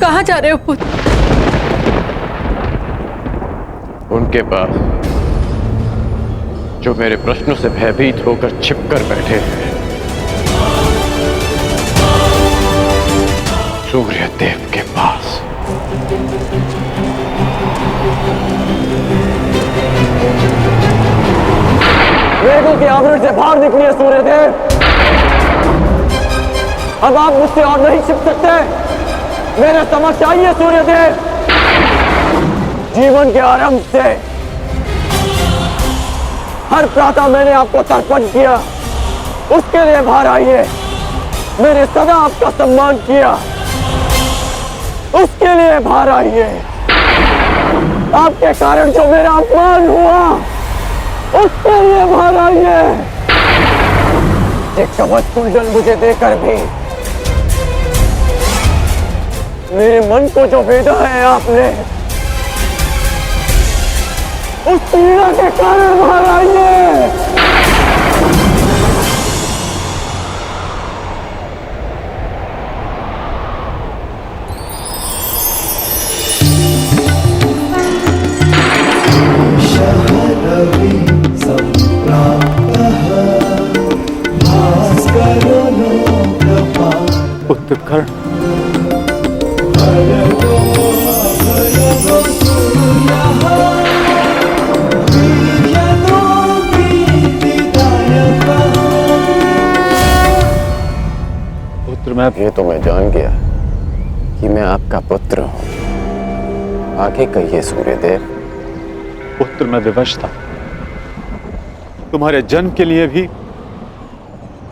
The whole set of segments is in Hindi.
कहाँ जा रहे हो पुत्र? उनके पास जो मेरे प्रश्नों से भयभीत होकर छिपकर बैठे हैं, सूर्य देव के पास। वेदों के आवरण से बाहर निकलिए सूर्यदेव। अब आप मुझसे और नहीं छिप सकते। मेरे समक्ष आइए सूर्यदेव। जीवन के आरंभ से हर प्रातः मैंने आपको तर्पण किया, उसके लिए बाहर आइए। मैंने सदा आपका सम्मान किया, उसके लिए बाहर आइए। आपके कारण जो मेरा अपमान हुआ, उसके लिए बाहर आइए। एक कवच कुंडल मुझे देकर भी मेरे मन को जो भेदा है आपने, उस पीड़ा के कारण बाहर आइए। उत्कर्ण पुत्र, ये तो मैं जान गया कि मैं आपका पुत्र हूं। आगे कहिए सूर्यदेव। पुत्र, मैं विवश था, तुम्हारे जन्म के लिए भी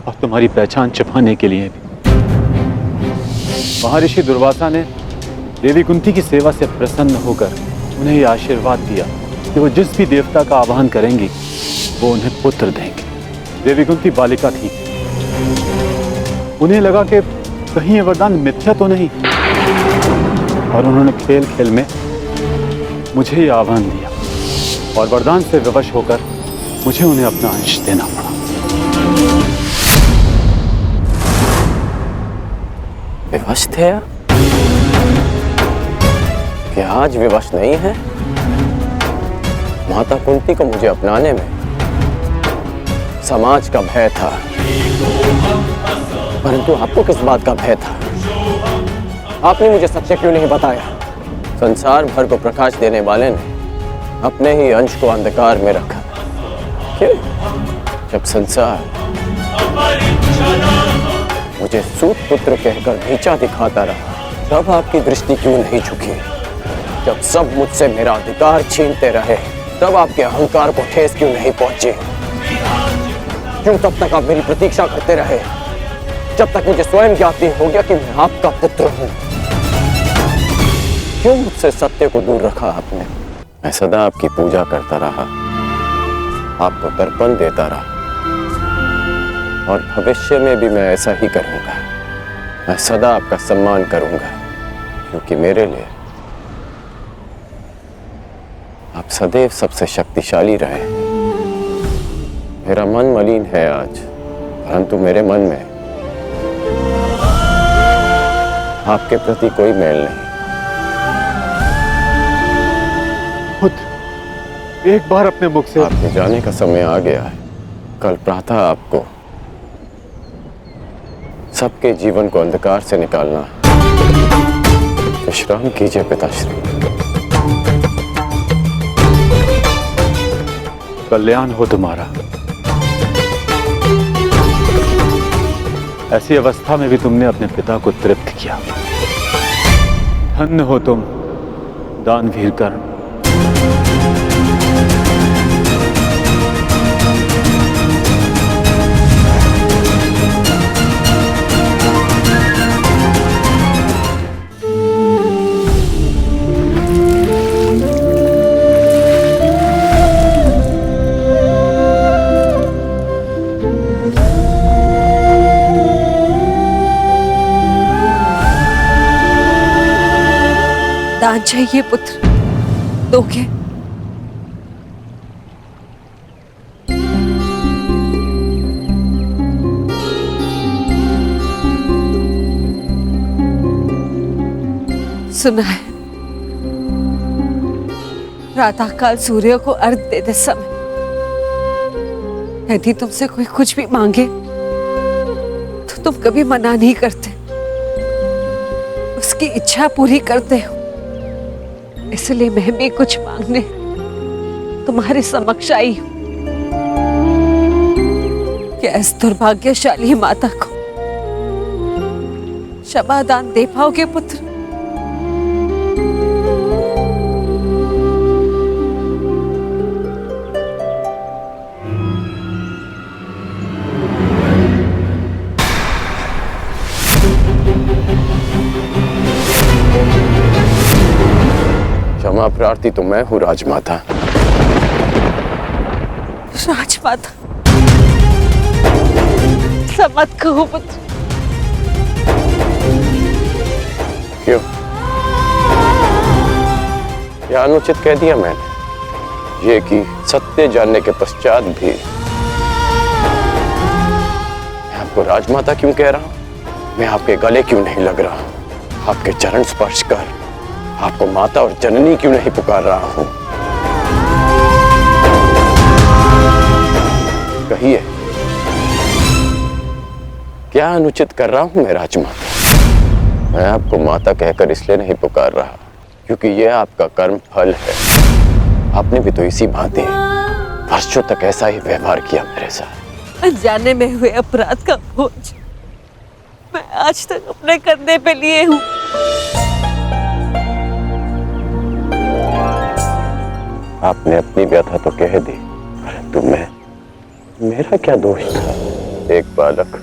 और तुम्हारी पहचान छिपाने के लिए भी। महर्षि दुर्वासा ने देवी कुंती की सेवा से प्रसन्न होकर उन्हें यह आशीर्वाद दिया कि वो जिस भी देवता का आवाहन करेंगी वो उन्हें पुत्र देंगे। देवी कुंती बालिका थी, उन्हें लगा कि कहीं ये वरदान मिथ्या तो नहीं, और उन्होंने खेल खेल में मुझे यह आह्वान दिया और वरदान से विवश होकर मुझे उन्हें अपना अंश देना पड़ा। विवश थे कि आज विवश नहीं है? माता कुंती को मुझे अपनाने में समाज का भय था, परंतु आपको किस बात का भय था? आपने मुझे सत्य क्यों नहीं बताया? संसार भर को प्रकाश देने वाले ने अपने ही अंश को अंधकार में रखा। क्यों? जब संसार मुझे सूत पुत्र कहकर नीचा दिखाता रहा, तब आपकी दृष्टि क्यों नहीं झुकी? जब सब मुझसे मेरा अधिकार छीनते रहे, तब आपके अहंकार को ठेस क्यों नहीं पहुंची? क्यों तब तक आप मेरी प्रतीक्षा करते रहे, जब तक मुझे स्वयं ज्ञात नहीं हो गया कि मैं आपका पुत्र हूं? क्यों मुझसे सत्य को दूर रखा आपने? मैं सदा आपकी पूजा करता रहा, आपको तर्पण देता रहा, और भविष्य में भी मैं ऐसा ही करूंगा। मैं सदा आपका सम्मान करूंगा, क्योंकि मेरे लिए आप सदैव सबसे शक्तिशाली रहे। मेरा मन मलिन है आज, परंतु मेरे मन में आपके प्रति कोई मेल नहीं। पुत्र, एक बार अपने मुख से आपके जाने का समय आ गया है। कल प्रातः आपको सबके जीवन को अंधकार से निकालना है। विश्राम कीजिए पिताश्री। कल्याण हो तुम्हारा। ऐसी अवस्था में भी तुमने अपने पिता को तृप्त किया। धन्य हो तुम दानवीर कर्ण। दान चाहिए पुत्र, दोगे? सुना है, प्रातःकाल सूर्य को अर्घ देते समय यदि तुमसे कोई कुछ भी मांगे तो तुम कभी मना नहीं करते, उसकी इच्छा पूरी करते हो। इसलिए मैं भी कुछ मांगने तुम्हारे समक्ष आई हूं कि इस दुर्भाग्यशाली माता को क्षमादान दे पाओगे पुत्र? क्षमा प्रार्थी तो मैं हूँ राजमाता। राजमाता, ऐसा मत कहो पुत्र। क्यों? क्या अनुचित कह दिया मैंने? ये कि सत्य जानने के पश्चात भी मैं आपको राजमाता क्यों कह रहा हूं? मैं आपके गले क्यों नहीं लग रहा हूं? आपके चरण स्पर्श कर आपको माता और जननी क्यों नहीं पुकार रहा हूं? कहिए, क्या अनुचित कर रहा हूं मैं राजमाता? मैं आपको माता कहकर इसलिए नहीं पुकार रहा क्योंकि यह आपका कर्म फल है। आपने भी तो इसी भांति वर्षों तक ऐसा ही व्यवहार किया मेरे साथ। अनजाने में हुए अपराध का बोझ मैं आज तक अपने कंधे पे लिए हूँ। आपने अपनी व्यथा तो कह दी, परंतु मेरा क्या दोष था? एक बालक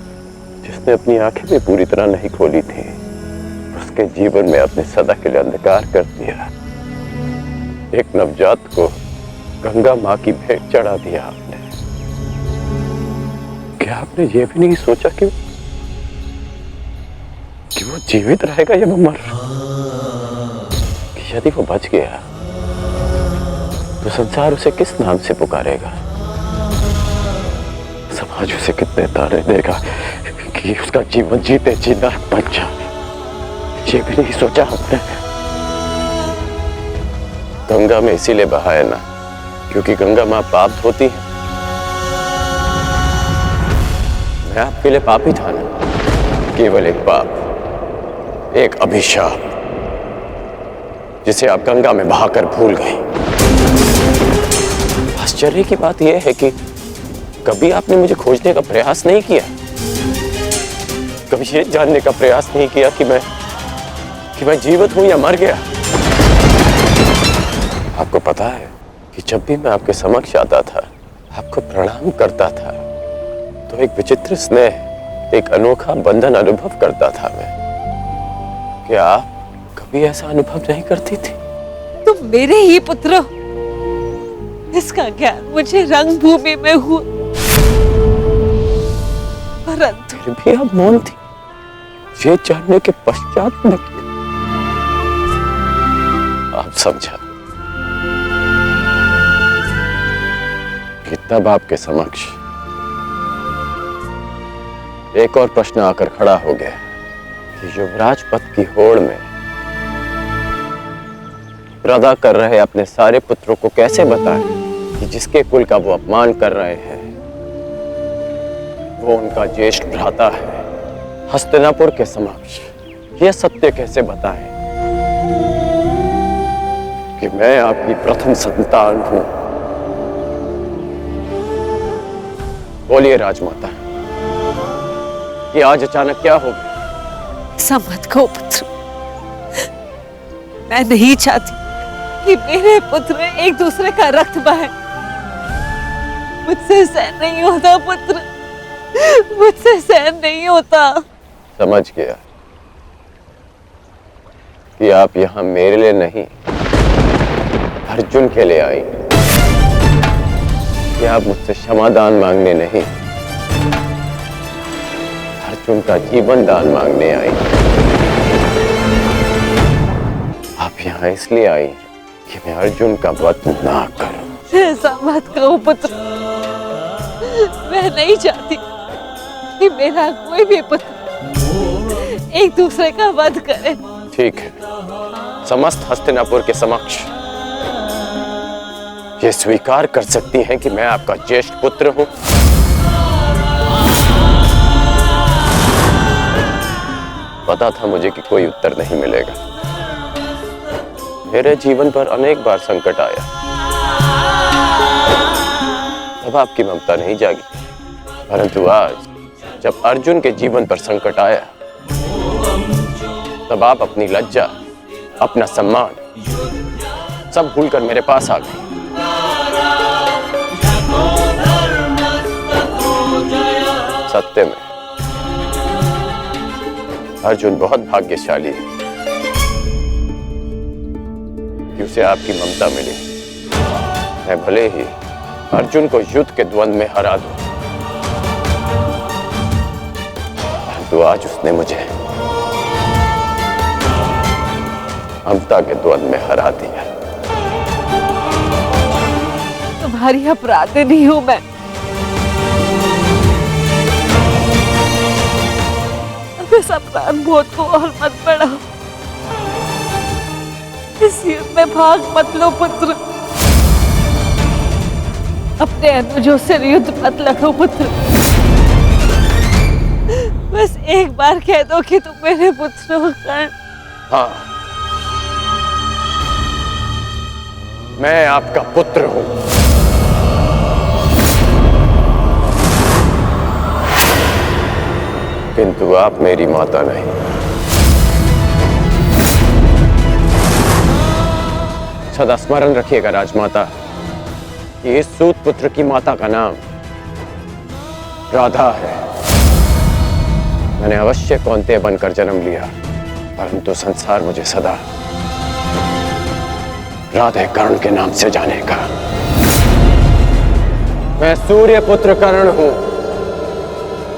जिसने अपनी आंखें भी पूरी तरह नहीं खोली थी, उसके जीवन में आपने सदा के लिए अंधकार कर दिया। एक नवजात को गंगा माँ की भेंट चढ़ा दिया आपने। क्या आपने ये भी नहीं सोचा कि वो जीवित रहेगा या वो मर? कि यदि वो बच गया तो संसार उसे किस नाम से पुकारेगा? समाज उसे कितने ताने देगा कि उसका जीवन जीते जी नरक बन जाए? ये भी नहीं सोचा हमने। गंगा में इसीलिए बहाया ना क्योंकि गंगा मां पाप धोती है। मैं आपके लिए पापी था ना, केवल एक पाप, एक अभिशाप जिसे आप गंगा में बहाकर भूल गए। आश्चर्य की बात यह है कि कभी आपने मुझे खोजने का प्रयास नहीं किया, कभी ये जानने का प्रयास नहीं किया कि मैं जीवित हूं या मर गया। आपको पता है कि जब भी मैं आपके समक्ष आता था, आपको प्रणाम करता था, तो एक विचित्र स्नेह, एक अनोखा बंधन अनुभव करता था मैं। क्या आप कभी ऐसा अनुभव नहीं करती थी? तुम मेरे ही पुत्र हो, इसका ज्ञान मुझे रंगभूमि में हुआ, परंतु फिर भी आप मौन थी, ये जानने के पश्चात में आप समझा कि तब आपके समक्ष एक और प्रश्न आकर खड़ा हो गया कि युवराज पद की होड़ में प्रदा कर रहे अपने सारे पुत्रों को कैसे बताएं कि जिसके कुल का वो अपमान कर रहे हैं वो उनका ज्येष्ठ भ्राता है। हस्तिनापुर के समक्ष यह सत्य कैसे बताएं कि मैं आपकी प्रथम संतान हूं? बोलिए राजमाता, कि आज अचानक क्या हो गया? ऐसा मत कहो पुत्र। मैं नहीं चाहती कि मेरे पुत्र एक दूसरे का रक्त बहे। मुझसे सहन नहीं होता पुत्र, मुझसे सहन नहीं होता। समझ गया कि आप यहां मेरे लिए नहीं, अर्जुन के लिए आई। कि आप मुझसे क्षमादान मांगने नहीं, अर्जुन का जीवन दान मांगने आई। आप यहाँ इसलिए आई कि मैं अर्जुन का वध ना करूं। ऐसा मत कहो पुत्र, मैं नहीं चाहती कि मेरा कोई भी पुत्र एक दूसरे का वध करे। ठीक है, समस्त हस्तिनापुर के समक्ष ये स्वीकार कर सकती हैं कि मैं आपका ज्येष्ठ पुत्र हूं? पता था मुझे कि कोई उत्तर नहीं मिलेगा। मेरे जीवन पर अनेक बार संकट आया, तब आपकी ममता नहीं जागी। परंतु आज जब अर्जुन के जीवन पर संकट आया, तब आप अपनी लज्जा, अपना सम्मान सब भूलकर मेरे पास आ गए। सत्य में अर्जुन बहुत भाग्यशाली है कि उसे आपकी ममता मिली। मैं भले ही अर्जुन को युद्ध के द्वंद में हरा दूं, परंतु आज उसने मुझे ममता के द्वंद में हरा दिया। तुम्हारी अपराधी हूं मैं। अब इस अपराध बोध को और मत बढ़ाओ। इस युद्ध में भाग मत लो पुत्र। अपने अनुजों से युद्ध मत लड़ो पुत्र। बस एक बार कह दो कि तुम मेरे पुत्र हो कर्ण। हाँ, मैं आपका पुत्र हूं। किंतु आप मेरी माता नहीं। सदा स्मरण रखिएगा राजमाता कि इस सूत पुत्र की माता का नाम राधा है। मैंने अवश्य कौंतेय बनकर जन्म लिया, परंतु संसार मुझे सदा राधे कर्ण के नाम से जानेगा। मैं सूर्य पुत्र कर्ण हूं,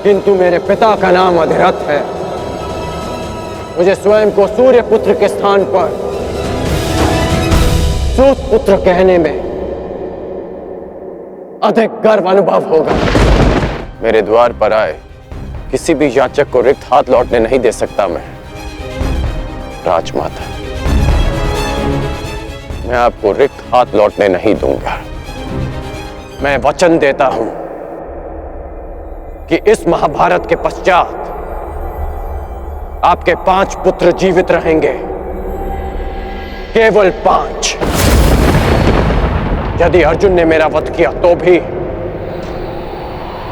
किंतु मेरे पिता का नाम अधिरथ है। मुझे स्वयं को सूर्य पुत्र के स्थान पर सूत पुत्र कहने में अधिक गर्व अनुभव होगा। मेरे द्वार पर आए किसी भी याचक को रिक्त हाथ लौटने नहीं दे सकता मैं। राजमाता, मैं आपको रिक्त हाथ लौटने नहीं दूंगा। मैं वचन देता हूं कि इस महाभारत के पश्चात आपके 5 पुत्र जीवित रहेंगे, केवल 5। यदि अर्जुन ने मेरा वध किया तो भी,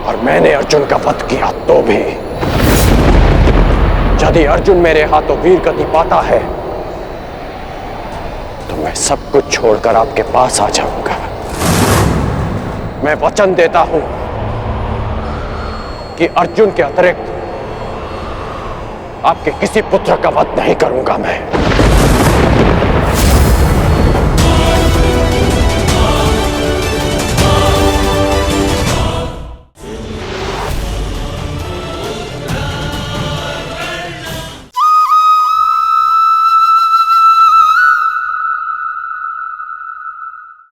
और मैंने अर्जुन का वध किया तो भी। यदि अर्जुन मेरे हाथों वीर गति पाता है तो मैं सब कुछ छोड़कर आपके पास आ जाऊंगा। मैं वचन देता हूं कि अर्जुन के अतिरिक्त आपके किसी पुत्र का वध नहीं करूंगा मैं।